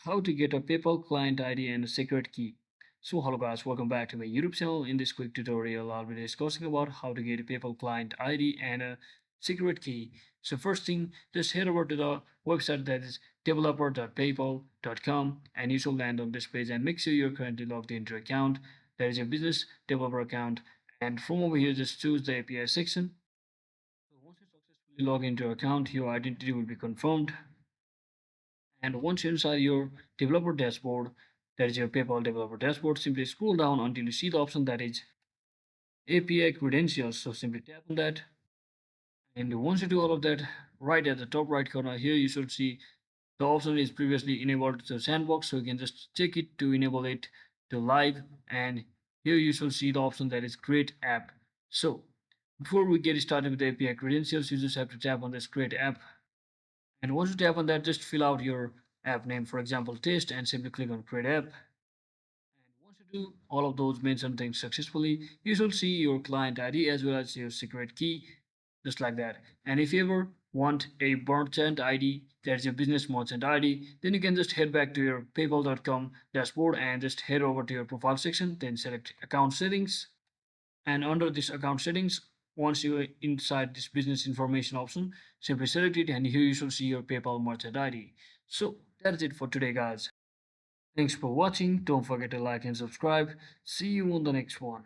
how to get a PayPal client ID and a secret key. So hello guys, welcome back to my YouTube channel. In this quick tutorial, I'll be discussing about how to get a PayPal client ID and a secret key. So first thing, just head over to the website that is developer.paypal.com and you should land on this page and make sure you're currently logged into your account. That is your business developer account. And from over here, just choose the API section. So once you successfully log into your account, your identity will be confirmed. And once you're inside your developer dashboard, that is your PayPal developer dashboard, simply scroll down until you see the option that is API credentials. So simply tap on that. And once you do all of that, right at the top right corner here, you should see the option is previously enabled to sandbox. So you can just check it to enable it to live. And here you should see the option that is create app. So before we get started with the API credentials, you just have to tap on this create app. And once you tap on that, just fill out your app name, for example, test, and simply click on create app. And once you do all of those mentioned things successfully, you should see your client ID as well as your secret key, just like that. And if you ever want a merchant ID, that's your business merchant ID, then you can just head back to your paypal.com dashboard and just head over to your profile section, then select account settings. And under this account settings, once you're inside this business information option, simply select it and here you should see your PayPal merchant ID. So that's it for today, guys. Thanks for watching. Don't forget to like and subscribe. See you on the next one.